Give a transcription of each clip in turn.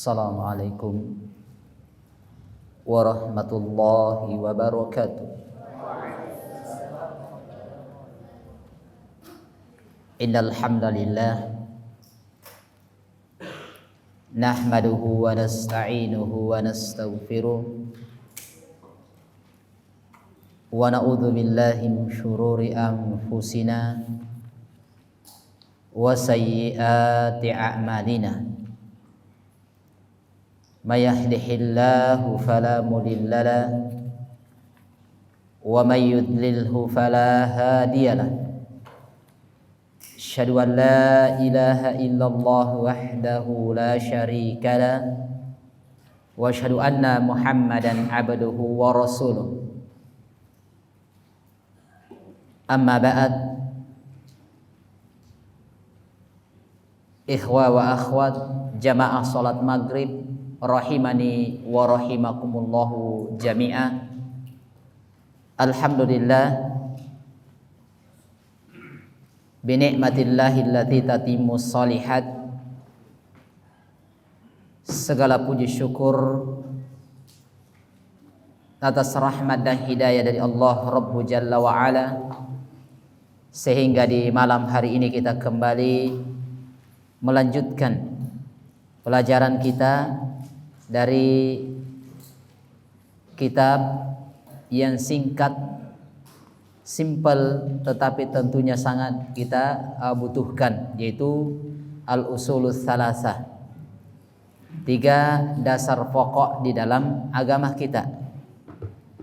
Assalamualaikum warahmatullahi wabarakatuh. Innal hamdalillah nahmaduhu wa nasta'inuhu wa nastaghfiruh wa na'udzu billahi min syururi anfusina wa sayyiati a'malina. May yahdihillahu fala mudilla lahu wa may yudlilhu fala hadiya lahu. Asyhadu an la ilaha illallah wahdahu la syarika lahu wa asyhadu anna Muhammadan abduhu wa rasuluh. Amma ba'd. Ikhwa wa akhwat jamaah salat maghrib rahimani wa rahimakumullahu jami'ah. Alhamdulillah bi ni'matillahi allati tatimmus shalihat. Segala puji syukur atas rahmat dan hidayah dari Allah Rabbu Jalla wa Ala, sehingga di malam hari ini kita kembali melanjutkan pelajaran kita dari kitab yang singkat, simple, tetapi tentunya sangat kita butuhkan, yaitu Al-Usulus Salasah, 3 dasar pokok di dalam agama kita.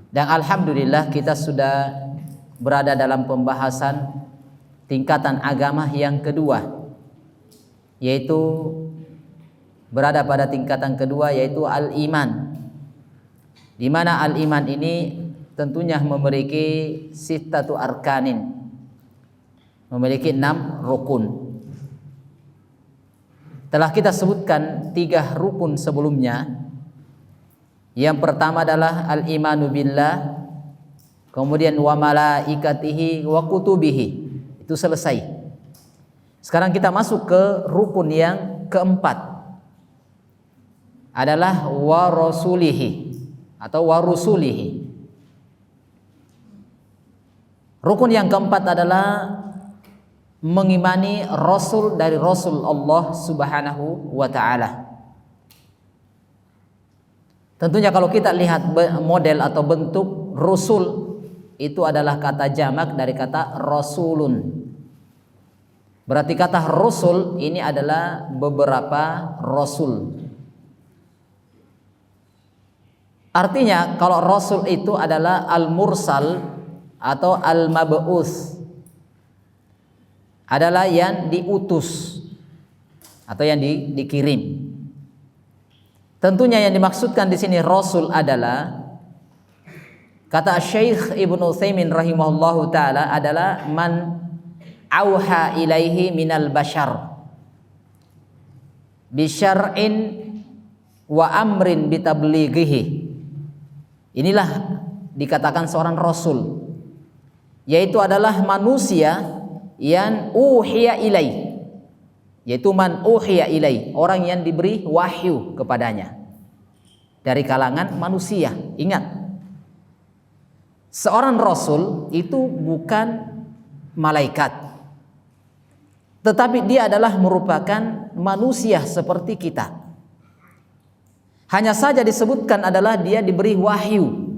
Dan alhamdulillah kita sudah berada dalam pembahasan tingkatan agama yang kedua, yaitu berada pada tingkatan kedua, yaitu al-iman, di mana al-iman ini tentunya memiliki sittatu arkanin, memiliki 6 rukun. Telah kita sebutkan 3 rukun sebelumnya. Yang pertama adalah al-imanu billah, kemudian wa malaikatihi wa kutubihi, itu selesai. Sekarang kita masuk ke rukun yang keempat, adalah wa rasulihi atau wa rusulihi. Rukun yang keempat adalah mengimani rasul dari Rasul Allah Subhanahu wa ta'ala. Tentunya kalau kita lihat model atau bentuk rusul, itu adalah kata jamak dari kata rasulun. Berarti kata rasul ini adalah beberapa rasul. Artinya kalau rasul itu adalah al-mursal atau al-mab'uts, adalah yang diutus atau yang dikirim. Tentunya yang dimaksudkan di sini rasul adalah, kata Syekh Ibnu Utsaimin rahimahullahu taala, adalah man auha ilaihi minal bashar bi syar'in wa amrin bitablighihi. Inilah dikatakan seorang rasul, yaitu adalah manusia yang uhiya ilai, yaitu man uhiya ilai, orang yang diberi wahyu kepadanya dari kalangan manusia. Ingat, seorang rasul itu bukan malaikat, tetapi dia adalah merupakan manusia seperti kita. Hanya saja disebutkan adalah dia diberi wahyu.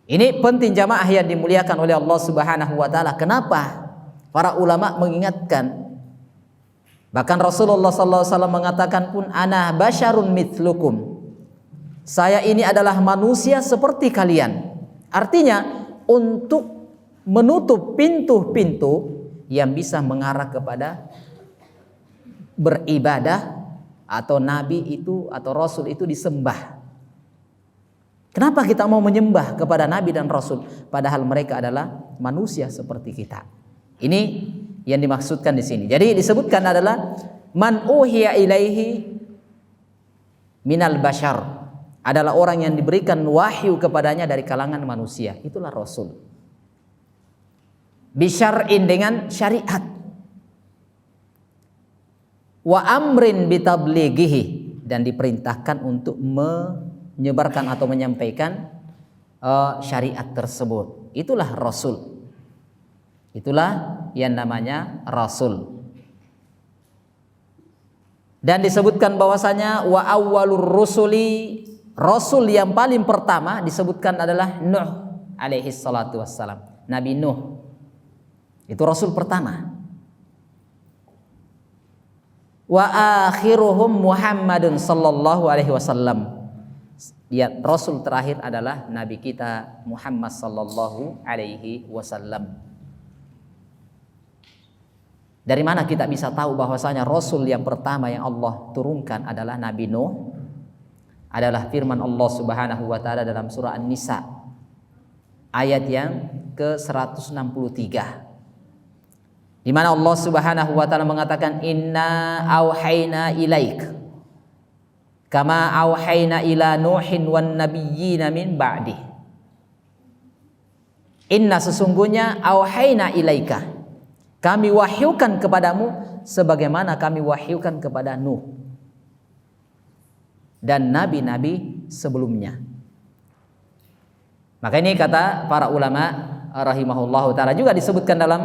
Ini penting jamaah yang dimuliakan oleh Allah Subhanahu wa taala. Kenapa para ulama mengingatkan? Bahkan Rasulullah sallallahu alaihi wasallam mengatakan pun, ana basyarun mithlukum. Saya ini adalah manusia seperti kalian. Artinya untuk menutup pintu-pintu yang bisa mengarah kepada beribadah atau nabi itu atau rasul itu disembah. Kenapa kita mau menyembah kepada nabi dan rasul padahal mereka adalah manusia seperti kita? Ini yang dimaksudkan di sini. Jadi disebutkan adalah man uhiya ilaihi minal bashar, adalah orang yang diberikan wahyu kepadanya dari kalangan manusia. Itulah rasul. Bisyar'in, dengan syariat. wa amrin bitablighihi, dan diperintahkan untuk menyebarkan atau menyampaikan syariat tersebut. Itulah rasul. Itulah yang namanya rasul. Dan disebutkan bahwasanya wa awwalur rusuli, rasul yang paling pertama disebutkan adalah Nuh alaihi salatu wassalam. Nabi Nuh. Itu rasul pertama. Wa akhiruhum Muhammadun sallallahu alaihi wasallam. Ya, rasul terakhir adalah nabi kita Muhammad sallallahu alaihi wasallam. Dari mana kita bisa tahu bahwasanya rasul yang pertama yang Allah turunkan adalah Nabi Nuh? Adalah firman Allah Subhanahu wa taala dalam surah An-Nisa ayat yang ke-163. Di mana Allah Subhanahu wa taala mengatakan inna auhayna ilaik kama auhayna ila Nuhin wan nabiyyina min ba'di. Inna, sesungguhnya, auhayna ilaika, kami wahyukan kepadamu sebagaimana kami wahyukan kepada Nuh dan nabi-nabi sebelumnya. Maka ini kata para ulama rahimahullahu taala, juga disebutkan dalam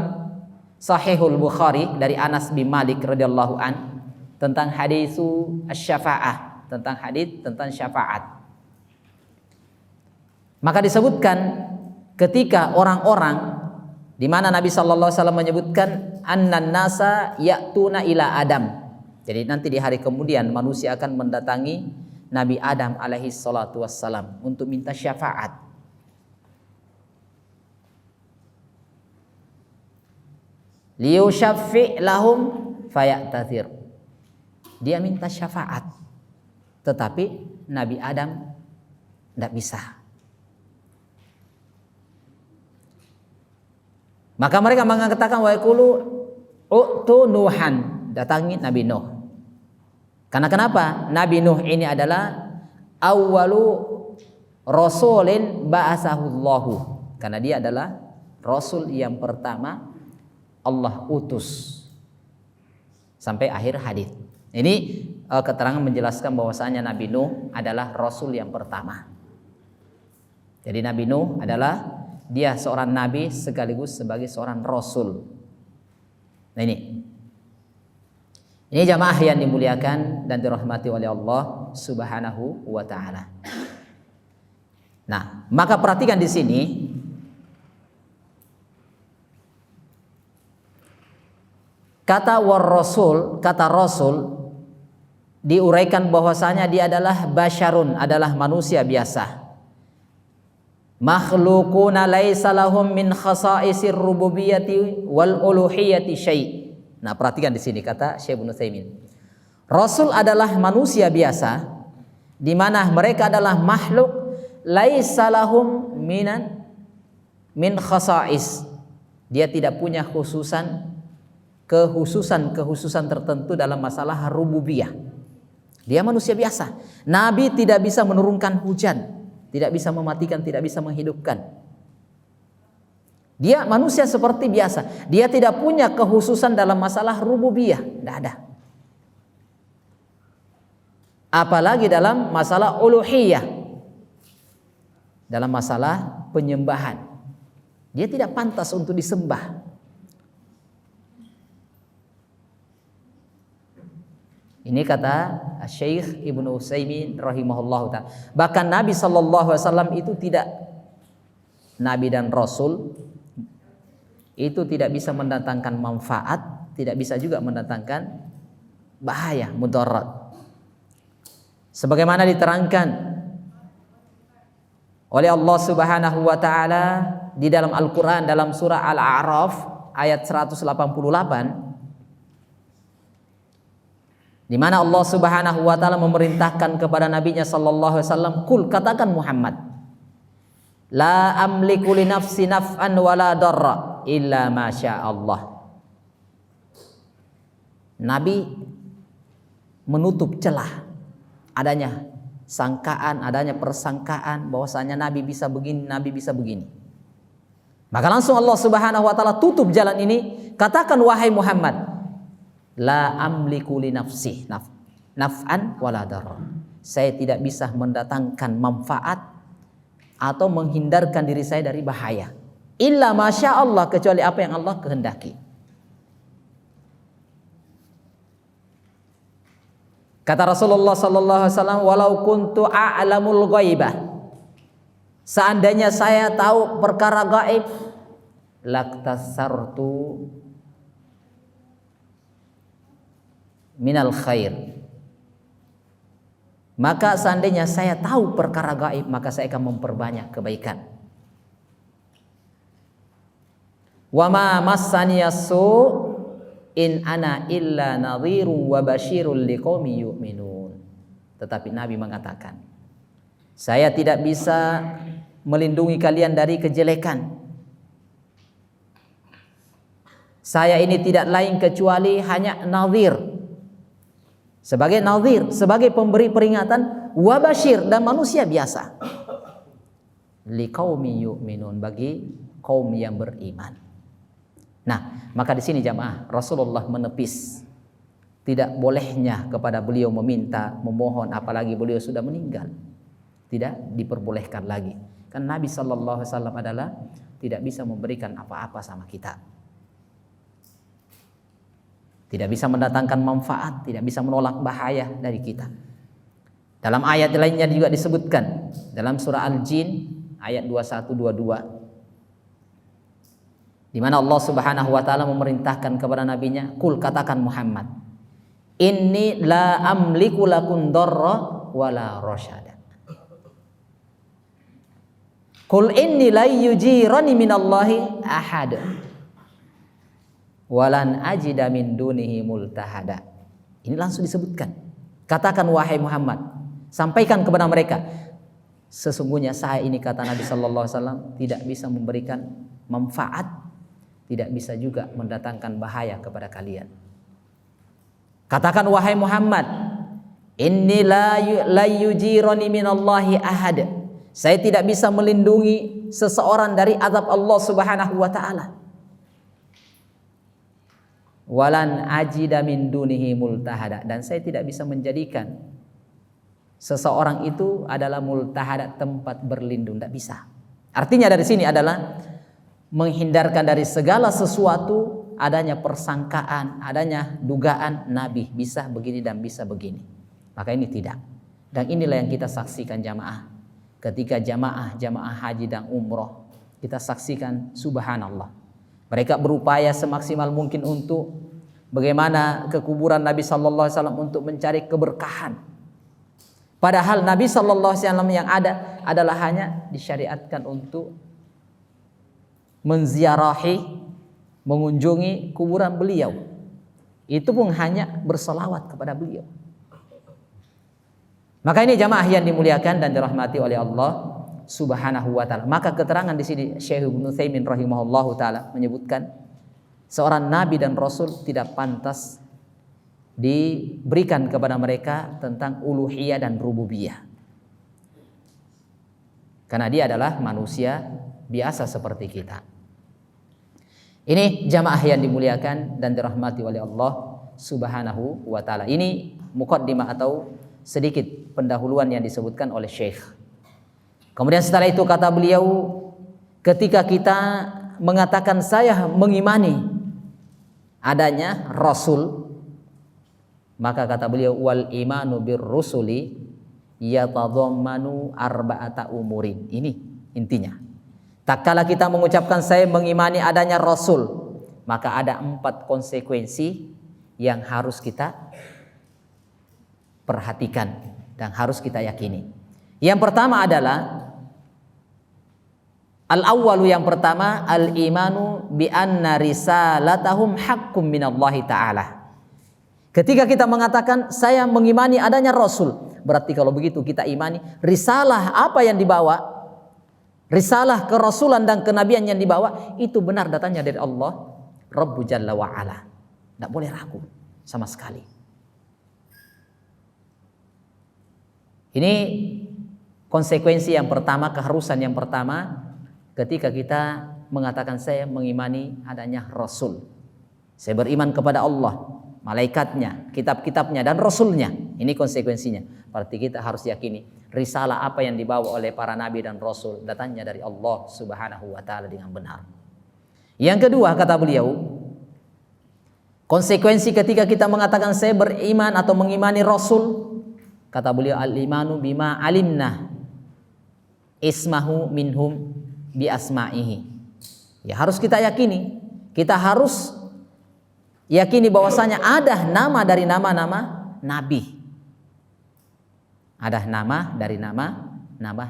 Sahihul Bukhari dari Anas bin Malik radhiyallahu an tentang hadisu asy-syafa'ah, tentang hadits tentang syafaat. Maka disebutkan ketika orang-orang, di mana Nabi sallallahu alaihi wasallam menyebutkan annan nasa ya'tuna ila Adam. Jadi nanti di hari kemudian manusia akan mendatangi Nabi Adam alaihi salatu wassalam untuk minta syafaat. Liyushaffi' lahum faya'tathir. Dia minta syafaat. Tetapi Nabi Adam tidak bisa. Maka mereka mengatakan wa yaqulu u'tu Nuhan, datangi Nabi Nuh. Karena kenapa? Nabi Nuh ini adalah awwalu rasulin ba'asahullahu. Karena dia adalah rasul yang pertama Allah utus sampai akhir hadis. Ini keterangan menjelaskan bahwasanya Nabi Nuh adalah rasul yang pertama. Jadi Nabi Nuh adalah dia seorang nabi sekaligus sebagai seorang rasul. Nah ini jamaah yang dimuliakan dan dirahmati oleh Allah Subhanahu wa taala. Nah, maka perhatikan di sini kata war rasul, kata rasul diuraikan bahwasanya dia adalah basyarun, adalah manusia biasa. Makhlukuna laisa lahum min khasaisir rububiyyati wal uluhiyyati syai'. Nah, perhatikan di sini kata Syekh Ibnu Utsaimin. Rasul adalah manusia biasa di mana mereka adalah makhluk laisa lahum min khasais. Dia tidak punya khususan tertentu dalam masalah rububiyah. Dia manusia biasa. Nabi tidak bisa menurunkan hujan, tidak bisa mematikan, tidak bisa menghidupkan. Dia manusia seperti biasa. Dia tidak punya kekhususan dalam masalah rububiyah, tidak ada. Apalagi dalam masalah uluhiyah, dalam masalah penyembahan. Dia tidak pantas untuk disembah. Ini kata Syekh Ibnu Utsaimin rahimahullahu ta'ala. Bahkan Nabi sallallahu alaihi wasallam itu tidak, Nabi dan Rasul itu tidak bisa mendatangkan manfaat, tidak bisa juga mendatangkan bahaya, mudarat. Sebagaimana diterangkan oleh Allah Subhanahu wa taala di dalam Al-Qur'an dalam surah Al-A'raf ayat 188, di mana Allah Subhanahu wa taala memerintahkan kepada nabinya sallallahu alaihi wasallam, "Qul," katakan Muhammad, "La amliku li nafsi naf'an wala darra illa ma syaa Allah." Nabi menutup celah adanya sangkaan, adanya persangkaan bahwasanya Nabi bisa begini, Nabi bisa begini. Maka langsung Allah Subhanahu wa taala tutup jalan ini, katakan wahai Muhammad, La amliku li nafsi naf'an wala darra. Saya tidak bisa mendatangkan manfaat atau menghindarkan diri saya dari bahaya. Illa masya Allah, kecuali apa yang Allah kehendaki. Kata Rasulullah sallallahu alaihi wasallam, walau kuntu a'lamul ghaibah, seandainya saya tahu perkara gaib, laktasartu minal khair, maka seandainya saya tahu perkara gaib, maka saya akan memperbanyak kebaikan. Wa ma massaniyasu in ana illa nadhirun wa basyirun liqaumin yu'minun. Tetapi Nabi mengatakan, saya tidak bisa melindungi kalian dari kejelekan. Saya ini tidak lain kecuali hanya nadhir, sebagai nadhir, sebagai pemberi peringatan, wa basyir, dan manusia biasa, liqaumin yu'minun, bagi kaum yang beriman. Nah, maka di sini jamaah, Rasulullah menepis tidak bolehnya kepada beliau meminta, memohon, apalagi beliau sudah meninggal. Tidak diperbolehkan lagi. Kan Nabi sallallahu alaihi wasallam adalah tidak bisa memberikan apa-apa sama kita. Tidak bisa mendatangkan manfaat, tidak bisa menolak bahaya dari kita. Dalam ayat lainnya juga disebutkan dalam surah Al-Jin ayat 21-22. Di mana Allah Subhanahu wa taala memerintahkan kepada nabinya, "Qul," katakan Muhammad, "Inni la amliku lakum darra wala rasyada." Qul inni la yujirani minallahi ahad walan ajida min dunihi multahada. Ini langsung disebutkan. Katakan wahai Muhammad, sampaikan kepada mereka, sesungguhnya saya ini, kata Nabi sallallahu alaihi wasallam, tidak bisa memberikan manfaat, tidak bisa juga mendatangkan bahaya kepada kalian. Katakan wahai Muhammad, inni la yujirani minallahi ahad. Saya tidak bisa melindungi seseorang dari azab Allah Subhanahu wa taala. Walan ajida min dunihi multahada, dan saya tidak bisa menjadikan seseorang itu adalah multahada, tempat berlindung, tidak bisa. Artinya dari sini adalah menghindarkan dari segala sesuatu adanya persangkaan, adanya dugaan Nabi bisa begini dan bisa begini. Maka ini tidak. Dan inilah yang kita saksikan jamaah. Ketika jamaah haji dan umroh, kita saksikan subhanallah. Mereka berupaya semaksimal mungkin untuk bagaimana ke kuburan Nabi sallallahu alaihi wasallam untuk mencari keberkahan. Padahal Nabi sallallahu alaihi wasallam yang ada adalah hanya disyariatkan untuk menziarahi, mengunjungi kuburan beliau. Itu pun hanya berselawat kepada beliau. Maka ini jamaah yang dimuliakan dan dirahmati oleh Allah Subhanahu wa taala. Maka keterangan di sini Syekh Ibnu Utsaimin rahimahullahu taala menyebutkan seorang nabi dan rasul tidak pantas diberikan kepada mereka tentang uluhiyah dan rububiyah. Karena dia adalah manusia biasa seperti kita. Ini jamaah yang dimuliakan dan dirahmati oleh Allah Subhanahu wa taala. Ini muqaddimah atau sedikit pendahuluan yang disebutkan oleh Syekh. Kemudian setelah itu kata beliau, ketika kita mengatakan saya mengimani adanya Rasul, maka kata beliau, wal imanu bir rusuli yatadhammanu arba'ata umurin. Ini intinya. Tak kala kita mengucapkan saya mengimani adanya Rasul, maka ada 4 konsekuensi yang harus kita perhatikan dan harus kita yakini. Yang pertama adalah al-awwalu, yang pertama, al-imanu bi anna risalatahum haqqum minallahi ta'ala. Ketika kita mengatakan saya mengimani adanya Rasul, berarti kalau begitu kita imani risalah apa yang dibawa, risalah kerasulan dan kenabian yang dibawa itu benar datangnya dari Allah Rabbu Jalla wa Ala. Tidak boleh ragu sama sekali. Ini konsekuensi yang pertama, keharusan yang pertama ketika kita mengatakan saya mengimani adanya Rasul. Saya beriman kepada Allah, malaikatnya, kitab-kitabnya, dan rasulnya. Ini konsekuensinya. Berarti kita harus yakini risalah apa yang dibawa oleh para nabi dan rasul datangnya dari Allah Subhanahu wa taala dengan benar. Yang kedua, kata beliau, konsekuensi ketika kita mengatakan saya beriman atau mengimani rasul, kata beliau, al-imanu bima alimna ismahu minhum bi asma'ihi. Ya, harus kita yakini. Kita harus yakini bahwasanya ada nama dari nama-nama nabi. Ada nama dari nama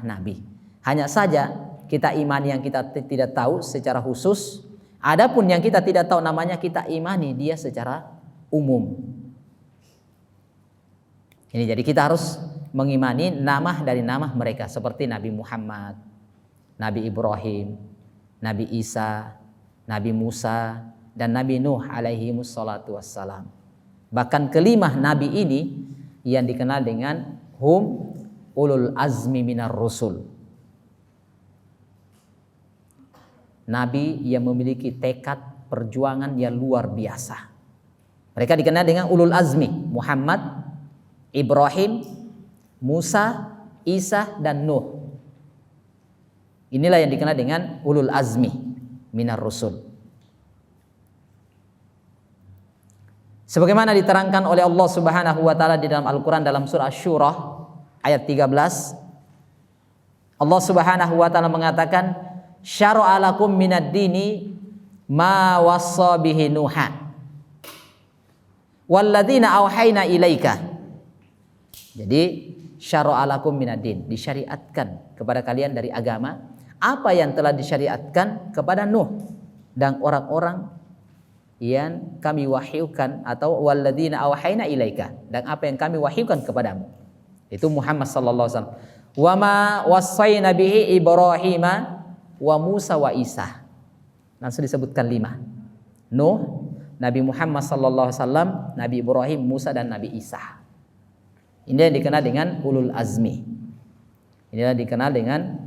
nabi. Hanya saja kita imani yang kita tidak tahu secara khusus. Adapun yang kita tidak tahu namanya, kita imani dia secara umum. Ini jadi kita harus mengimani nama dari nama mereka, seperti Nabi Muhammad, Nabi Ibrahim, Nabi Isa, Nabi Musa, dan Nabi Nuh alaihi wassalatu wassalam. Bahkan kelimah nabi ini yang dikenal dengan hum ulul azmi minar rusul. Nabi yang memiliki tekad perjuangan yang luar biasa. Mereka dikenal dengan ulul azmi, Muhammad, Ibrahim, Musa, Isa, dan Nuh. Inilah yang dikenal dengan ulul azmi minar rusul. Sebagaimana diterangkan oleh Allah Subhanahu wa taala di dalam Al-Qur'an dalam surah Asy-Syura ayat 13, Allah Subhanahu wa taala mengatakan, syara'a lakum minad dini ma wassa bihi Nuha walladzina auhayna ilaika. Jadi syara'a lakum minad din, disyariatkan kepada kalian dari agama apa yang telah disyariatkan kepada Nuh dan orang-orang yang kami wahyukan, atau walladzina auhayna ilaika, dan apa yang kami wahyukan kepadamu, itu Muhammad sallallahu alaihi wasallam. Wa ma wassayna bihi Ibrahima wa Musa wa Isa. Langsung disebutkan 5. Nuh, Nabi Muhammad sallallahu alaihi wasallam, Nabi Ibrahim, Musa, dan Nabi Isa. Ini yang dikenal dengan ulul azmi. Inilah dikenal dengan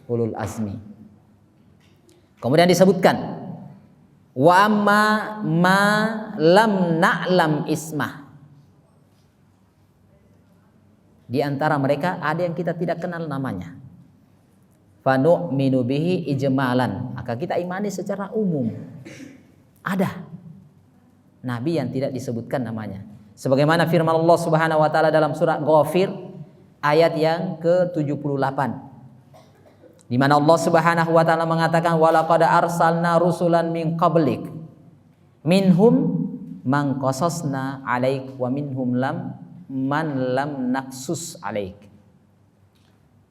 ulul azmi. Kemudian disebutkan wa amma ma lam na'lam ismah. Di antara mereka ada yang kita tidak kenal namanya. Fa nu'minu bihi ijmalan, maka kita imani secara umum. Ada nabi yang tidak disebutkan namanya. Sebagaimana firman Allah Subhanahu wa taala dalam surah Ghafir ayat yang ke-78. Di mana Allah Subhanahu wa taala mengatakan walaqad arsalna rusulan min qablik minhum man qasasna 'alaik wa minhum man lam naqsus 'alaik.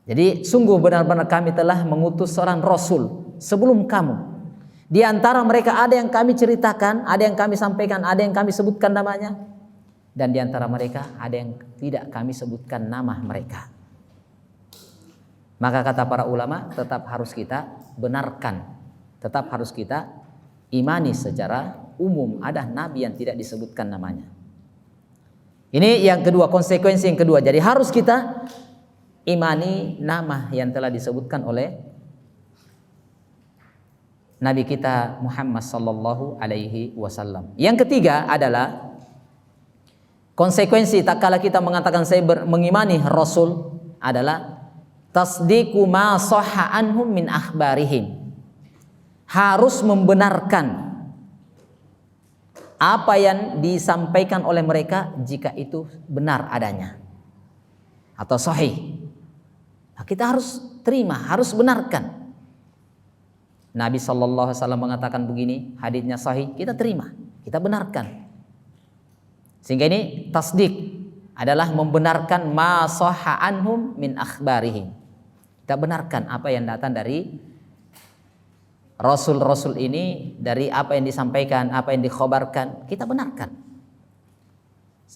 Jadi sungguh benar-benar kami telah mengutus seorang rasul sebelum kamu. Di antara mereka ada yang kami ceritakan, ada yang kami sampaikan, ada yang kami sebutkan namanya, dan di antara mereka ada yang tidak kami sebutkan nama mereka. Maka kata para ulama, tetap harus kita benarkan, tetap harus kita imani secara umum ada nabi yang tidak disebutkan namanya. Ini yang kedua, konsekuensi yang kedua. Jadi harus kita imani nama yang telah disebutkan oleh Nabi kita Muhammad sallallahu alaihi wasallam. Yang ketiga adalah konsekuensi tak kala kita mengatakan saya mengimani Rasul adalah tasdiqu ma sahha anhum min akhbarihim. Harus membenarkan apa yang disampaikan oleh mereka jika itu benar adanya atau sahih. Nah, kita harus terima, harus benarkan. Nabi sallallahu alaihi wasallam mengatakan begini, hadisnya sahih, kita terima, kita benarkan. Sehingga ini tasdik adalah membenarkan ma sahha anhum min akhbarihim. Kita benarkan apa yang datang dari Rasul-Rasul ini, dari apa yang disampaikan, apa yang dikhabarkan, kita benarkan.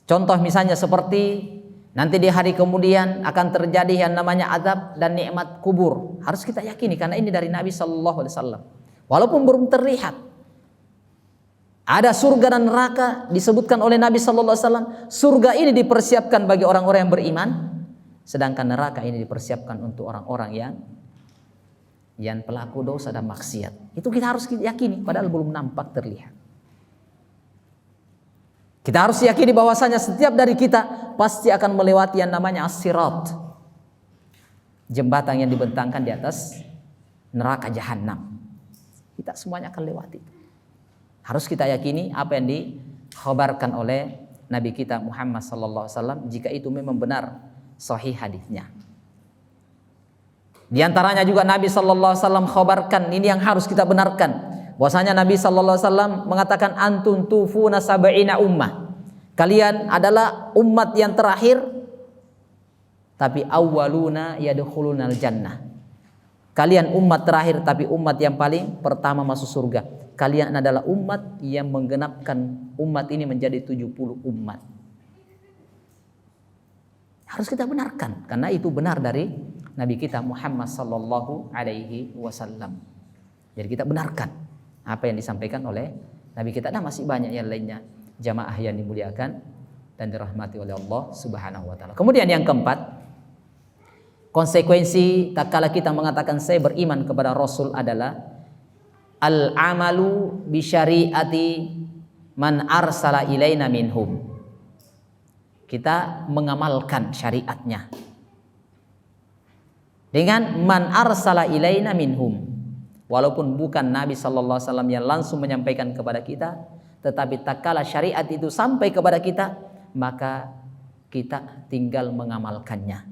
Contoh misalnya seperti nanti di hari kemudian akan terjadi yang namanya azab dan nikmat kubur. Harus kita yakini karena ini dari Nabi sallallahu alaihi wasallam. Walaupun belum terlihat. Ada surga dan neraka disebutkan oleh Nabi sallallahu alaihi wasallam. Surga ini dipersiapkan bagi orang-orang yang beriman, sedangkan neraka ini dipersiapkan untuk orang-orang yang pelaku dosa dan maksiat. Itu kita harus yakini padahal belum nampak terlihat. Kita harus yakini bahwasanya setiap dari kita pasti akan melewati yang namanya as-sirat, jembatan yang dibentangkan di atas neraka jahanam. Kita semuanya akan lewati. Harus kita yakini apa yang dikhabarkan oleh Nabi kita Muhammad sallallahu alaihi wasallam, jika itu memang benar sahih hadisnya. Di antaranya juga Nabi sallallahu alaihi wasallam khabarkan, ini yang harus kita benarkan. Bahwasanya Nabi sallallahu alaihi wasallam mengatakan antum tufuna sab'ina ummah. Kalian adalah umat yang terakhir, tapi awwaluna yadkhulunal jannah. Kalian umat terakhir tapi umat yang paling pertama masuk surga. Kalian adalah umat yang menggenapkan umat ini menjadi 70 umat. Harus kita benarkan karena itu benar dari Nabi kita Muhammad sallallahu alaihi wasallam. Jadi kita benarkan apa yang disampaikan oleh Nabi kita. Nah, masih banyak yang lainnya, jamaah yang dimuliakan dan dirahmati oleh Allah Subhanahu wa taala. Kemudian yang keempat, konsekuensi tatkala kita mengatakan saya beriman kepada Rasul adalah al-amalu bi syariati man arsala ilaina minhum. Kita mengamalkan syariatnya dengan man arsala ilaina minhum. Walaupun bukan Nabi sallallahu alaihi wasallam yang langsung menyampaikan kepada kita, tetapi tatkala syariat itu sampai kepada kita, maka kita tinggal mengamalkannya.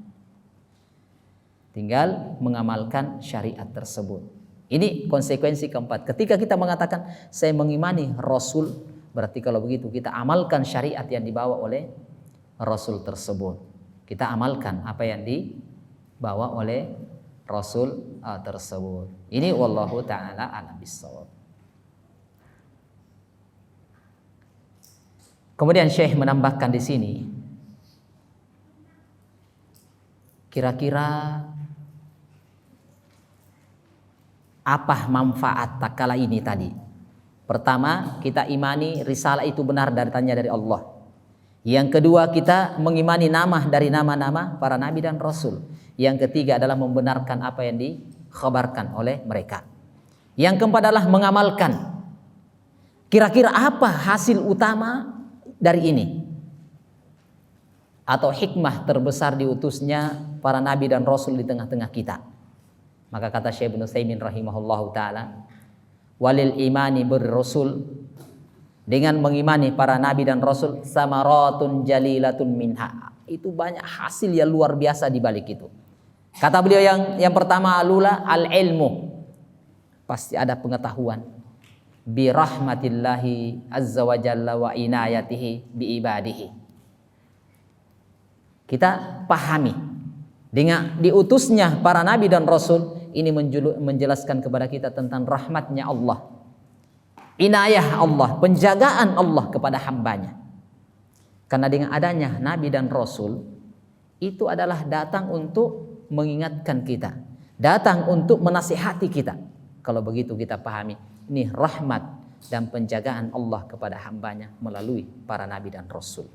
Tinggal mengamalkan syariat tersebut. Ini konsekuensi keempat. Ketika kita mengatakan saya mengimani Rasul, berarti kalau begitu kita amalkan syariat yang dibawa oleh Rasul tersebut. Kita amalkan apa yang dibawa oleh Rasul tersebut. Ini wallahu taala a'lam bissawab. Kemudian Syekh menambahkan di sini, kira-kira apa manfaat tatkala ini tadi? Pertama, kita imani risalah itu benar dari Allah. Yang kedua, kita mengimani nama dari nama-nama para nabi dan rasul. Yang ketiga adalah membenarkan apa yang dikhabarkan oleh mereka. Yang keempat adalah mengamalkan. Kira-kira apa hasil utama dari ini? Atau hikmah terbesar diutusnya para nabi dan rasul di tengah-tengah kita? Maka kata Syekh Ibnu Utsaimin rahimahullahu taala, walil imani bir-rasul, dengan mengimani para nabi dan rasul, samaratun jalilatun minha. Itu banyak hasil yang luar biasa di balik itu. Kata beliau yang pertama, alula al-ilmu. Pasti ada pengetahuan. Bi rahmatillahi azza wa jalla wa inayatihi bi ibadihi. Kita pahami dengan diutusnya para nabi dan rasul, ini menjelaskan kepada kita tentang rahmatnya Allah, inayah Allah, penjagaan Allah kepada hambanya. Karena dengan adanya nabi dan rasul itu adalah datang untuk mengingatkan kita, datang untuk menasihati kita. Kalau begitu kita pahami, ini rahmat dan penjagaan Allah kepada hambanya melalui para nabi dan rasul.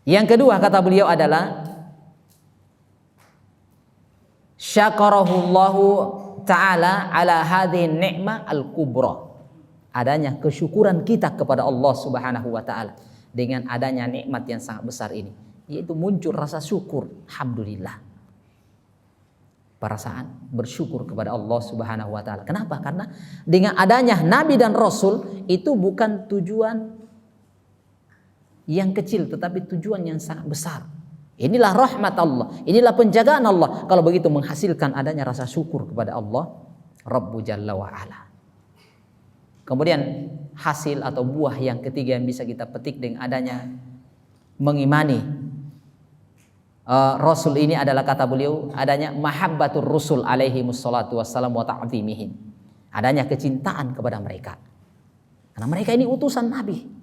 Yang kedua kata beliau adalah syakarahullahu ta'ala ala hadhihi ni'mah al-kubra. Adanya kesyukuran kita kepada Allah Subhanahu wa taala dengan adanya nikmat yang sangat besar ini, yaitu muncul rasa syukur. Alhamdulillah. Perasaan bersyukur kepada Allah Subhanahu wa taala. Kenapa? Karena dengan adanya nabi dan rasul itu bukan tujuan yang kecil, tetapi tujuan yang sangat besar. Inilah rahmat Allah, inilah penjagaan Allah. Kalau begitu menghasilkan adanya rasa syukur kepada Allah Rabbu Jalla wa Ala. Kemudian hasil atau buah yang ketiga yang bisa kita petik dengan adanya mengimani Rasul ini adalah kata beliau adanya mahabbatur rusul alaihi mussalatu wassalam wa ta'zimihim. Adanya kecintaan kepada mereka. Karena mereka ini utusan Nabi.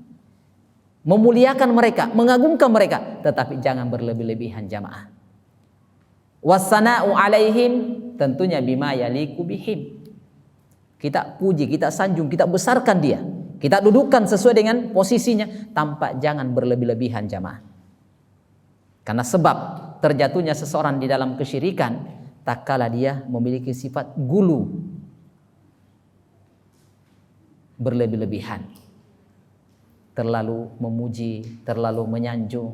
Memuliakan mereka, mengagungkan mereka, tetapi jangan berlebih-lebihan jamaah. Wassana'u alaihim, tentunya bima yaliku bihim. Kita puji, kita sanjung, kita besarkan dia, kita dudukkan sesuai dengan posisinya, tanpa jangan berlebih-lebihan jamaah. Karena sebab terjatuhnya seseorang di dalam kesyirikan tak kala dia memiliki sifat gulu, berlebih-lebihan. terlalu memuji, terlalu menyanjung,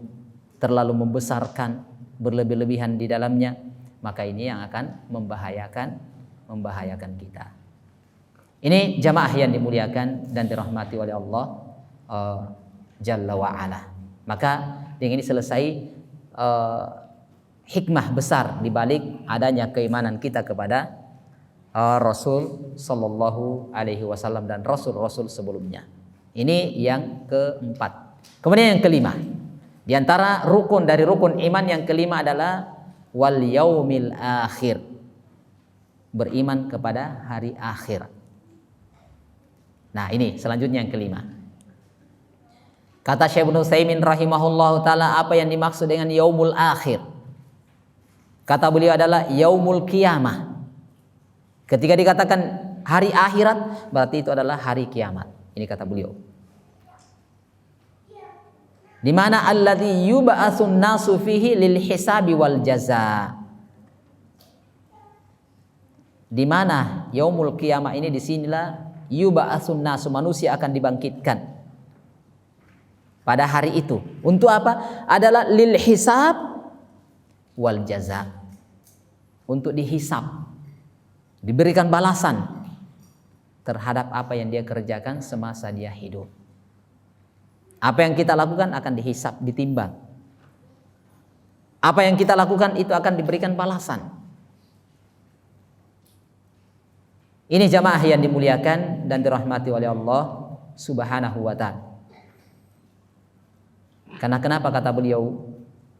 terlalu membesarkan, berlebih-lebihan di dalamnya, maka ini yang akan membahayakan kita. Ini jamaah yang dimuliakan dan dirahmati oleh Allah Jalla wa Ala. Maka dengan ini selesai hikmah besar di balik adanya keimanan kita kepada Rasul sallallahu alaihi wasallam dan rasul-rasul sebelumnya. Ini yang keempat. Kemudian yang kelima, di antara rukun dari rukun iman yang kelima adalah wal yaumil akhir. Beriman kepada hari akhir. Nah, ini selanjutnya yang kelima. Kata Syekh Ibnu Utsaimin rahimahullahu taala, apa yang dimaksud dengan yaumul akhir? Kata beliau adalah yaumul qiyamah. Ketika dikatakan hari akhirat, berarti itu adalah hari kiamat. Ini kata beliau. Di mana alladzi yub'atsun nasu fihi lil hisabi wal jaza. Di mana yaumul qiyamah ini, disinilah yub'atsun nasu, manusia akan dibangkitkan pada hari itu. Untuk apa? Adalah lil hisab wal jaza. Untuk dihisab, diberikan balasan terhadap apa yang dia kerjakan semasa dia hidup. Apa yang kita lakukan akan dihisab, ditimbang. Apa yang kita lakukan itu akan diberikan balasan. Ini jamaah yang dimuliakan dan dirahmati oleh Allah Subhanahu wa ta'ala. Karena kenapa kata beliau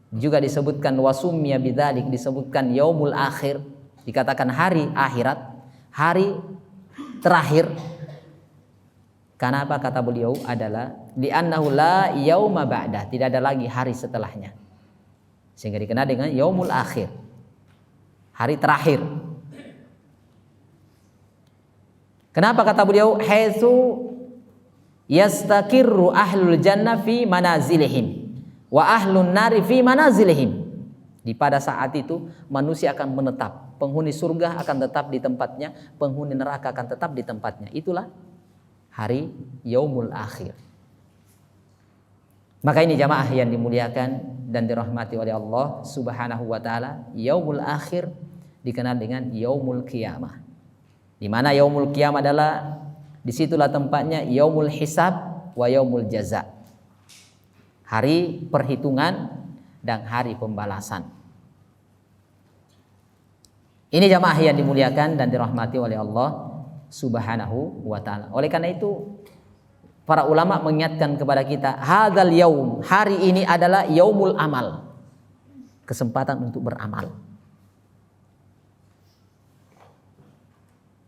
juga disebutkan wasumya bidzalik, disebutkan yaumul akhir, dikatakan hari akhirat, hari terakhir. Karena apa kata beliau adalah li'annahu la yauma ba'dah, tidak ada lagi hari setelahnya. Sehingga dikenal dengan yaumul akhir, hari terakhir. Kenapa kata beliau haitsu yastakirru ahlul jannah fi manazilihim wa ahlun nari fi manazilihim. Di pada saat itu manusia akan menetap, penghuni surga akan tetap di tempatnya, penghuni neraka akan tetap di tempatnya. Itulah hari yaumul akhir. Maka ini jamaah yang dimuliakan dan dirahmati oleh Allah Subhanahu wa taala, yaumul akhir dikenal dengan yaumul qiyamah. Di mana yaumul qiyamah adalah disitulah tempatnya yaumul hisab wa yaumul jaza. Hari perhitungan dan hari pembalasan. Ini jamaah yang dimuliakan dan dirahmati oleh Allah Subhanahu wa ta'ala. Oleh karena itu para ulama mengingatkan kepada kita, hadzal yaum, hari ini adalah yaumul amal, kesempatan untuk beramal.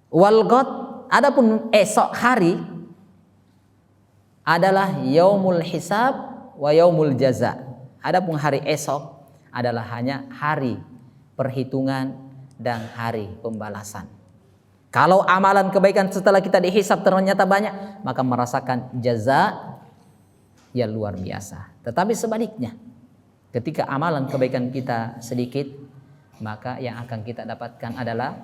Wal ghad, adapun esok hari adalah yaumul hisab wa yaumul jaza. Adapun hari esok adalah hanya hari perhitungan dan hari pembalasan. Kalau amalan kebaikan setelah kita dihisab ternyata banyak, maka merasakan jaza yang luar biasa. Tetapi sebaliknya, ketika amalan kebaikan kita sedikit, maka yang akan kita dapatkan adalah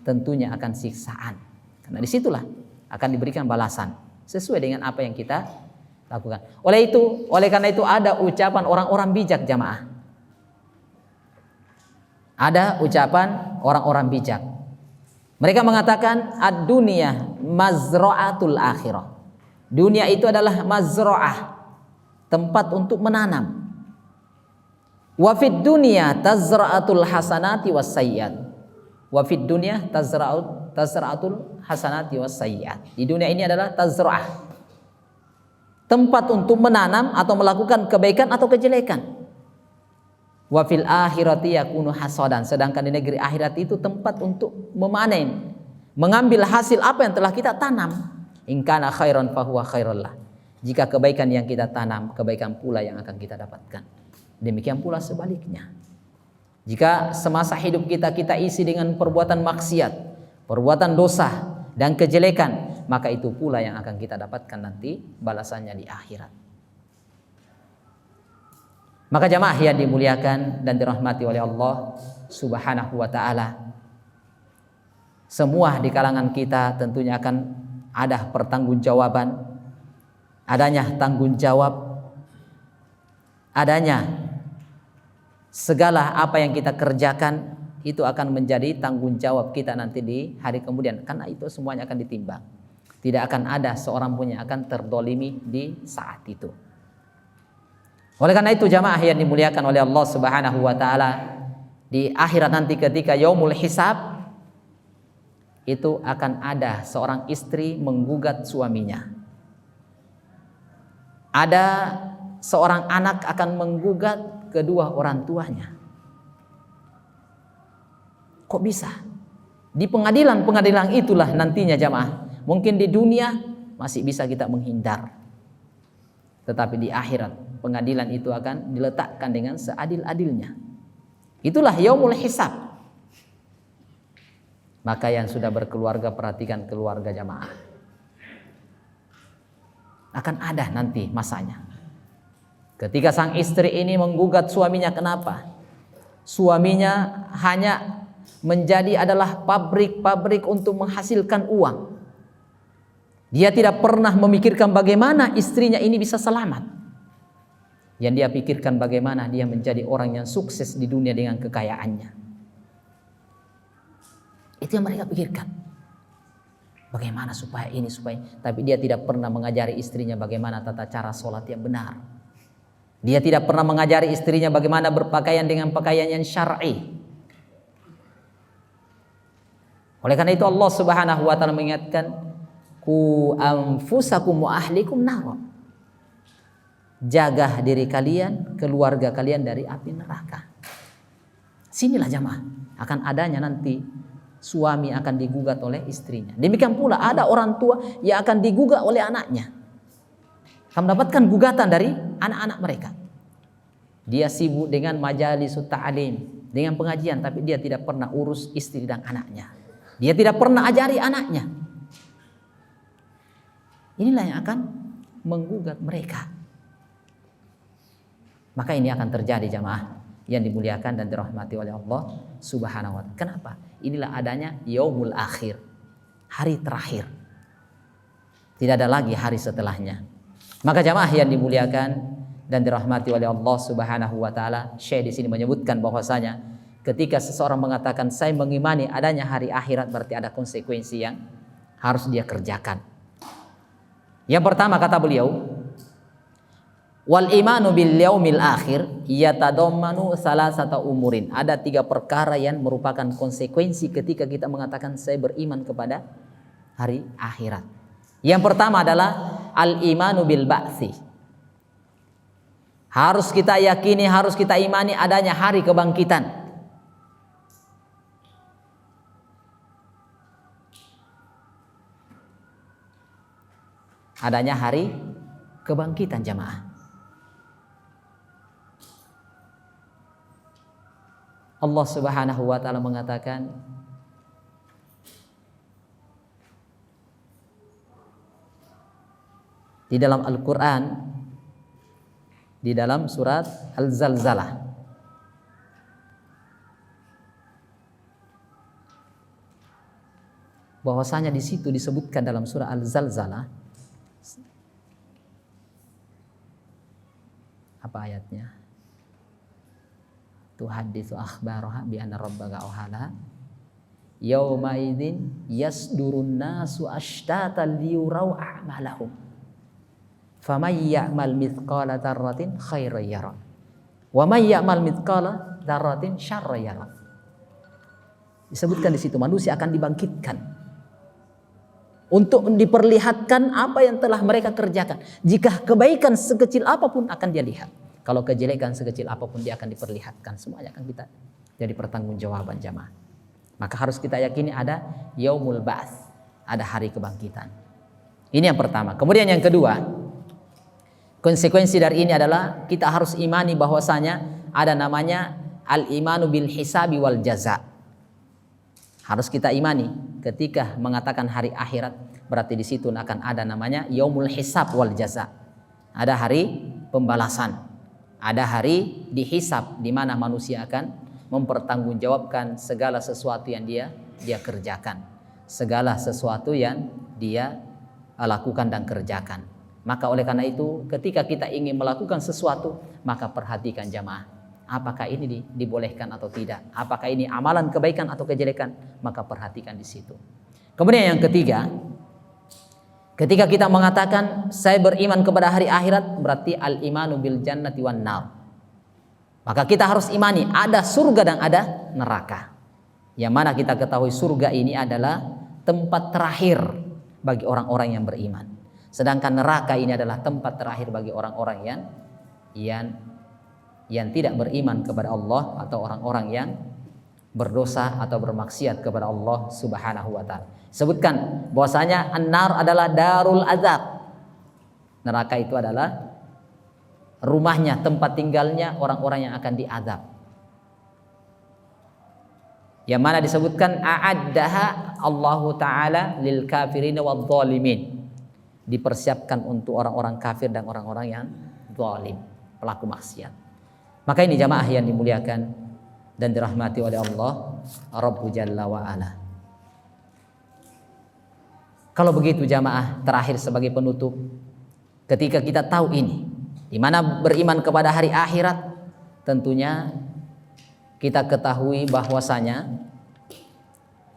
tentunya akan siksaan. Karena disitulah akan diberikan balasan sesuai dengan apa yang kita lakukan. Oleh karena itu ada ucapan orang-orang bijak jamaah. Ada ucapan orang-orang bijak. Mereka mengatakan ad-dunya mazra'atul akhirah. Dunia itu adalah mazra'ah, tempat untuk menanam. Wa fid dunya tazra'atul hasanati was sayyiat. Wa fid dunya tazra'atul hasanati was sayyiat. Di dunia ini adalah tazra'ah, tempat untuk menanam atau melakukan kebaikan atau kejelekan. Wa fil akhirati yakunu hasadan, sedangkan di negeri akhirat itu tempat untuk memanen, mengambil hasil apa yang telah kita tanam. In kana khairan fahuwa khairul lah. Jika kebaikan yang kita tanam, kebaikan pula yang akan kita dapatkan. Demikian pula sebaliknya. Jika semasa hidup kita isi dengan perbuatan maksiat, perbuatan dosa dan kejelekan, maka itu pula yang akan kita dapatkan nanti balasannya di akhirat. Maka jamaah yang dimuliakan dan dirahmati oleh Allah Subhanahu wa ta'ala, semua di kalangan kita tentunya akan ada pertanggungjawaban adanya tanggung jawab, adanya segala apa yang kita kerjakan itu akan menjadi tanggung jawab kita nanti di hari kemudian, karena itu semuanya akan ditimbang. Tidak akan ada seorang pun yang akan terdolimi di saat itu. Oleh karena itu jamaah yang dimuliakan oleh Allah Subhanahu wa taala, di akhirat nanti ketika yaumul hisab itu akan ada seorang istri menggugat suaminya. Ada seorang anak akan menggugat kedua orang tuanya. Kok bisa? Di pengadilan itulah nantinya jamaah. Mungkin di dunia masih bisa kita menghindar. Tetapi di akhirat pengadilan itu akan diletakkan dengan seadil-adilnya. Itulah yaumul hisab. Maka yang sudah berkeluarga, perhatikan keluarga jamaah. Akan ada nanti masanya. Ketika sang istri ini menggugat suaminya, kenapa? Suaminya hanya menjadi adalah pabrik-pabrik untuk menghasilkan uang. Dia tidak pernah memikirkan bagaimana istrinya ini bisa selamat. Yang dia pikirkan bagaimana dia menjadi orang yang sukses di dunia dengan kekayaannya. Itu yang mereka pikirkan. Bagaimana supaya ini, tapi dia tidak pernah mengajari istrinya bagaimana tata cara sholat yang benar. Dia tidak pernah mengajari istrinya bagaimana berpakaian dengan pakaian yang syar'i. Oleh karena itu Allah Subhanahu wa taala mengingatkan, ku anfusakum wa ahlikum nar. Jaga diri kalian, keluarga kalian dari api neraka. Sinilah jamaah akan adanya nanti suami akan digugat oleh istrinya. Demikian pula ada orang tua yang akan digugat oleh anaknya. Akan mendapatkan gugatan dari anak-anak mereka. Dia sibuk dengan majalisut ta'lim, dengan pengajian, tapi dia tidak pernah urus istri dan anaknya. Dia tidak pernah ajari anaknya. Inilah yang akan menggugat mereka. Maka ini akan terjadi jamaah yang dimuliakan dan dirahmati oleh Allah Subhanahu wa taala. Kenapa? Inilah adanya yaumul akhir, hari terakhir. Tidak ada lagi hari setelahnya. Maka jamaah yang dimuliakan dan dirahmati oleh Allah Subhanahu wa taala, Syekh di sini menyebutkan bahwasanya ketika seseorang mengatakan saya mengimani adanya hari akhirat, berarti ada konsekuensi yang harus dia kerjakan. Yang pertama kata beliau, wal imanu bil yaumil akhir yatadammanu salasata umurin. Ada 3 perkara yang merupakan konsekuensi ketika kita mengatakan saya beriman kepada hari akhirat. Yang pertama adalah al imanu bil ba'tsi. Harus kita yakini, harus kita imani adanya hari kebangkitan. Adanya hari kebangkitan jamaah. Allah Subhanahu wa taala mengatakan, di dalam Al-Qur'an, di dalam surat Al-Zalzalah, bahwasanya di situ disebutkan dalam surah Al-Zalzalah, apa ayatnya? Tuhaditsu akhbaraha bi anna rabbaka awhala yauma idzin yasdurun nasu ashtatan liyurau a'malahum faman ya'mal mithqala dzarratin khairan yara wa man ya'mal mithqala dzarratin syarran yara. Disebutkan di situ manusia akan dibangkitkan untuk diperlihatkan apa yang telah mereka kerjakan. Jika kebaikan sekecil apapun akan dia lihat. Kalau kejelekan sekecil apapun dia akan diperlihatkan. Semuanya akan kita jadi pertanggungjawaban jamaah. Maka harus kita yakini ada yaumul ba'ts, ada hari kebangkitan. Ini yang pertama. Kemudian yang kedua, konsekuensi dari ini adalah kita harus imani bahwasanya ada namanya al-imanu bil hisabi wal jaza. Harus kita imani ketika mengatakan hari akhirat, berarti di situ akan ada namanya yaumul hisab wal jaza. Ada hari pembalasan. Ada hari dihisab di mana manusia akan mempertanggungjawabkan segala sesuatu yang dia kerjakan, segala sesuatu yang dia lakukan dan kerjakan. Maka oleh karena itu ketika kita ingin melakukan sesuatu, maka perhatikan jamaah, apakah ini dibolehkan atau tidak, apakah ini amalan kebaikan atau kejelekan, maka perhatikan di situ. Kemudian yang ketiga, ketika kita mengatakan saya beriman kepada hari akhirat, berarti al-imanu bil jannati wan nar. Maka kita harus imani ada surga dan ada neraka. Yang mana kita ketahui surga ini adalah tempat terakhir bagi orang-orang yang beriman. Sedangkan neraka ini adalah tempat terakhir bagi orang-orang yang tidak beriman kepada Allah atau orang-orang yang berdosa atau bermaksiat kepada Allah Subhanahu wa taala. Sebutkan bahwasanya an-nar adalah darul azab. Neraka itu adalah rumahnya, tempat tinggalnya orang-orang yang akan diazab. Yang mana disebutkan a'addaha Allahu taala lil kafirin wadh dhalimin. Dipersiapkan untuk orang-orang kafir dan orang-orang yang zalim, pelaku maksiat. Maka ini jamaah yang dimuliakan dan dirahmati oleh Allah Rabbu Jalla wa Ala. Kalau begitu jamaah, terakhir sebagai penutup, ketika kita tahu ini, di mana beriman kepada hari akhirat, tentunya kita ketahui bahwasanya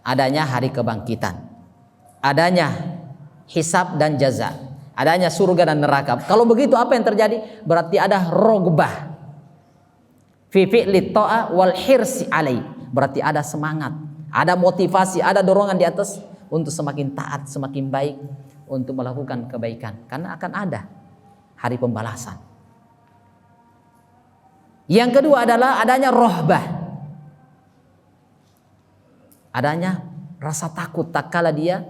adanya hari kebangkitan, adanya hisab dan jaza, adanya surga dan neraka. Kalau begitu apa yang terjadi? Berarti ada rogbah fi fi'lit ta'a wal hirsi alai. Berarti ada semangat, ada motivasi, ada dorongan di atas untuk semakin taat, semakin baik untuk melakukan kebaikan, karena akan ada hari pembalasan. Yang kedua adalah adanya rohbah, adanya rasa takut tak kala dia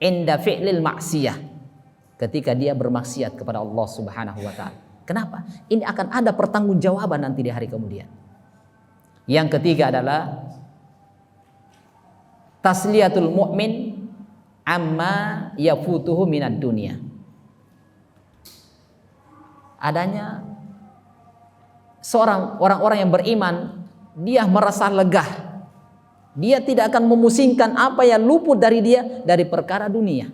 inda fi'lil maksiyah, ketika dia bermaksiat kepada Allah Subhanahu wa taala. Kenapa? Ini akan ada pertanggungjawaban nanti di hari kemudian. Yang ketiga adalah tasliyatul mu'min amma yafutuhu minad dunya. Adanya orang-orang yang beriman, dia merasa lega. Dia tidak akan memusingkan apa yang luput dari dia dari perkara dunia.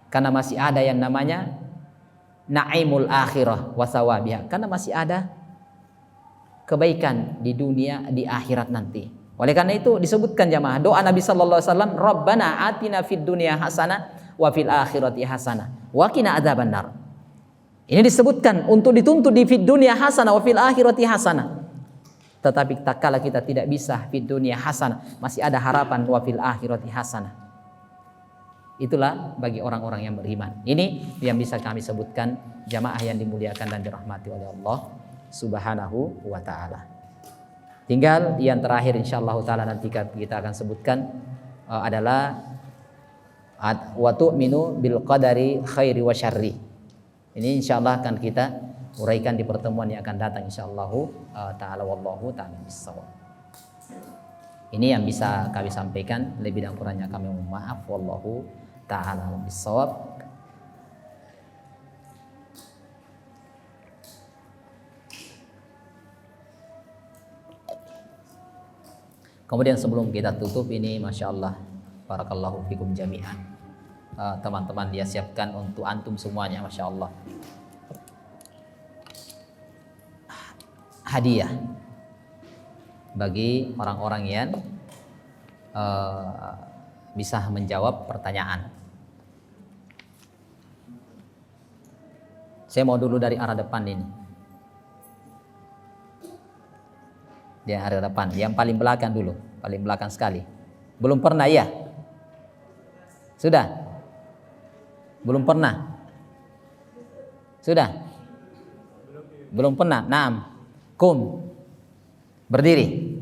Karena masih ada yang namanya naimul akhirah wasawabiha. Karena masih ada kebaikan di dunia, di akhirat nanti. Oleh karena itu disebutkan jamaah doa Nabi sallallahu alaihi wasallam, Rabbana atina fid dunya hasanah wa fil akhirati hasanah wa qina adzabannar. Ini disebutkan untuk dituntut di fid dunya hasanah wa fil akhirati hasanah. Tetapi tak kala kita tidak bisa fid dunya hasanah, masih ada harapan wa fil akhirati hasanah. Itulah bagi orang-orang yang beriman. Ini yang bisa kami sebutkan jamaah yang dimuliakan dan dirahmati oleh Allah Subhanahu wa taala. Tinggal yang terakhir insyaallah taala nanti kita akan sebutkan adalah wa tu'minu bil qadari khairi wa syarri. Ini insyaallah akan kita uraikan di pertemuan yang akan datang insyaallah taala, wallahu taala bissawab. Ini yang bisa kami sampaikan, lebih dan kurangnya kami mohon maaf, wallahu taala bissawab. Kemudian sebelum kita tutup ini, masya Allah, barakallahu fikum jami'an. Teman-teman dia siapkan untuk antum semuanya, masya Allah. Hadiah bagi orang-orang yang bisa menjawab pertanyaan. Saya mau dulu dari arah depan ini. Di arah depan, yang paling belakang dulu, paling belakang sekali. Belum pernah ya? Sudah? Belum pernah? Sudah? Belum pernah? Naam. Kum. Berdiri.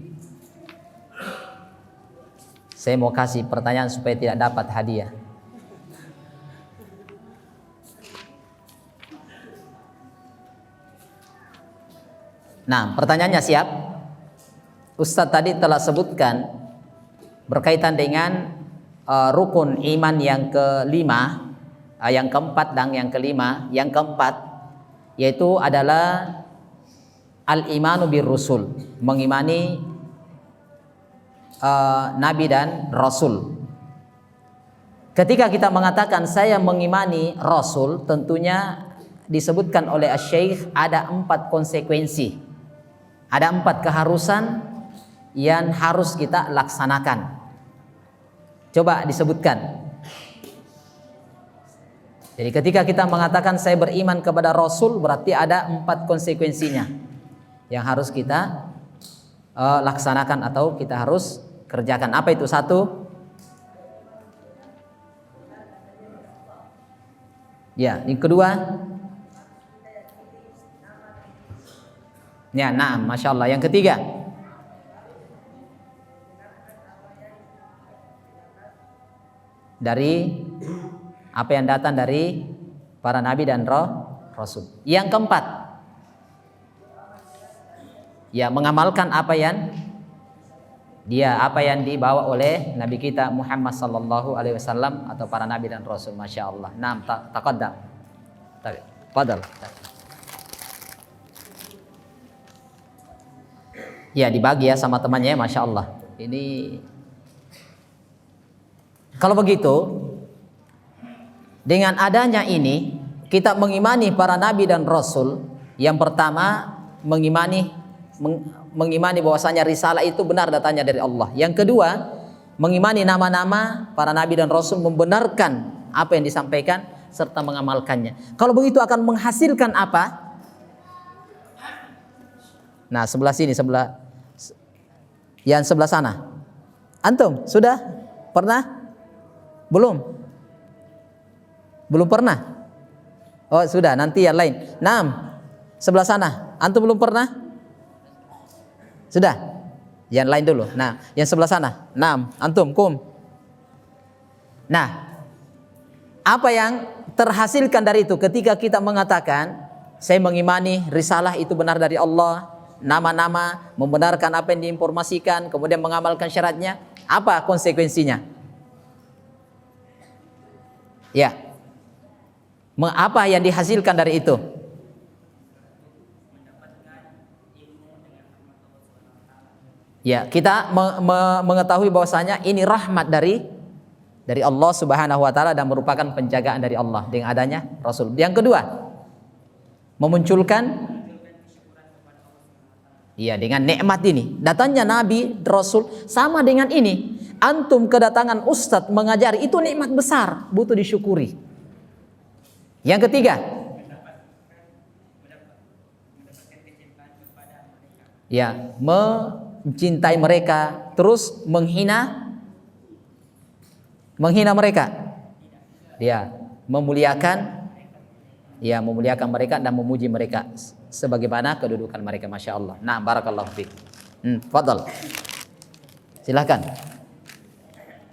Saya mau kasih pertanyaan supaya tidak dapat hadiah. Nah, pertanyaannya siap? Ustadz tadi telah sebutkan berkaitan dengan rukun iman yang kelima, yang keempat dan yang kelima. Yang keempat yaitu adalah al-imanu bir rusul, mengimani nabi dan rasul. Ketika kita mengatakan saya mengimani Rasul, tentunya disebutkan oleh Asy-Syaikh ada 4 konsekuensi. Ada 4 keharusan yang harus kita laksanakan. Coba disebutkan. Jadi ketika kita mengatakan saya beriman kepada Rasul, berarti ada 4 konsekuensinya yang harus kita laksanakan atau kita harus kerjakan. Apa itu? 1, ya, yang kedua, ya, naam, masya Allah. Yang ketiga, dari apa yang datang dari para nabi dan rasul. Yang keempat, ya, mengamalkan apa yang dibawa oleh Nabi kita Muhammad sallallahu alaihi wasallam atau para nabi dan rasul. Masya Allah. Naam, taqaddam. Fadal. Ya, dibagi ya sama temannya, masya Allah. Ini kalau begitu, dengan adanya ini kita mengimani para nabi dan rasul. Yang pertama, mengimani bahwasanya risalah itu benar datangnya dari Allah. Yang kedua, mengimani nama-nama para nabi dan rasul, membenarkan apa yang disampaikan serta mengamalkannya. Kalau begitu akan menghasilkan apa? Nah, sebelah sini, yang sebelah sana. Antum sudah pernah? Belum pernah? Oh, sudah, nanti yang lain. Naam, sebelah sana. Antum belum pernah? Sudah? Yang lain dulu. Nah, yang sebelah sana. Naam, antum, kum. Nah, apa yang terhasilkan dari itu ketika kita mengatakan saya mengimani risalah itu benar dari Allah, nama-nama, membenarkan apa yang diinformasikan, kemudian mengamalkan syaratnya, apa konsekuensinya? Ya. Apa yang dihasilkan dari itu? Ya, kita mengetahui bahwasanya ini rahmat dari Allah Subhanahu wa taala dan merupakan penjagaan dari Allah dengan adanya Rasul. Yang kedua, memunculkan dengan nikmat ini. Datangnya Nabi, Rasul sama dengan ini. Antum kedatangan ustadz mengajari, itu nikmat besar, butuh disyukuri. Yang ketiga, ya, mencintai mereka, terus menghina mereka. Ya, memuliakan mereka dan memuji mereka sebagaimana kedudukan mereka, masya Allah. Nah, barakallahu fiik. Fadal. Silakan.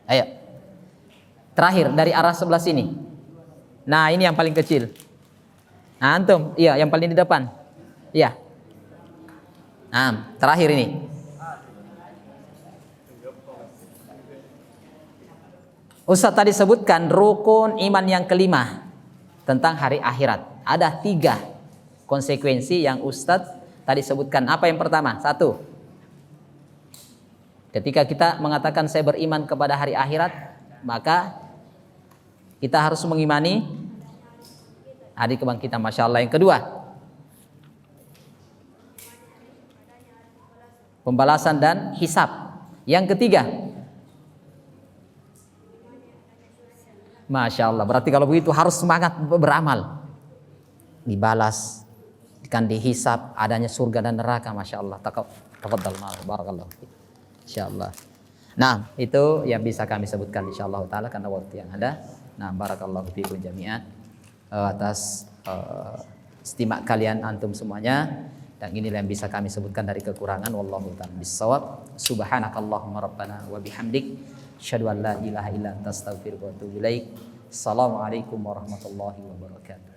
Ayo. Terakhir dari arah sebelah sini. Nah, ini yang paling kecil. Nah, antum, iya, yang paling di depan. Iya. Nah, terakhir ini. Ustaz tadi sebutkan rukun iman yang kelima tentang hari akhirat. Ada 3 konsekuensi yang Ustaz tadi sebutkan. Apa yang pertama? 1. Ketika kita mengatakan saya beriman kepada hari akhirat, maka kita harus mengimani hari kebangkitan, masya Allah. Yang kedua, pembalasan dan hisab. Yang ketiga, masya Allah. Berarti kalau begitu harus semangat beramal. Dibalas, kan dihisab, adanya surga dan neraka, masya Allah. Taqaddal, barakallahu fiik. Insyaallah. Nah, itu yang bisa kami sebutkan insyaallah taala karena waktu yang ada. Nah, barakallahu fiikum jami'an atas istimak kalian antum semuanya, dan inilah yang bisa kami sebutkan dari kekurangan. Wallahu ta'ala bissawab. Subhanakallahumma rabbana wa bihamdik asyhadu an la ilaha illa anta astaghfiruka wa atubu ilaik. Assalamualaikum warahmatullahi wabarakatuh.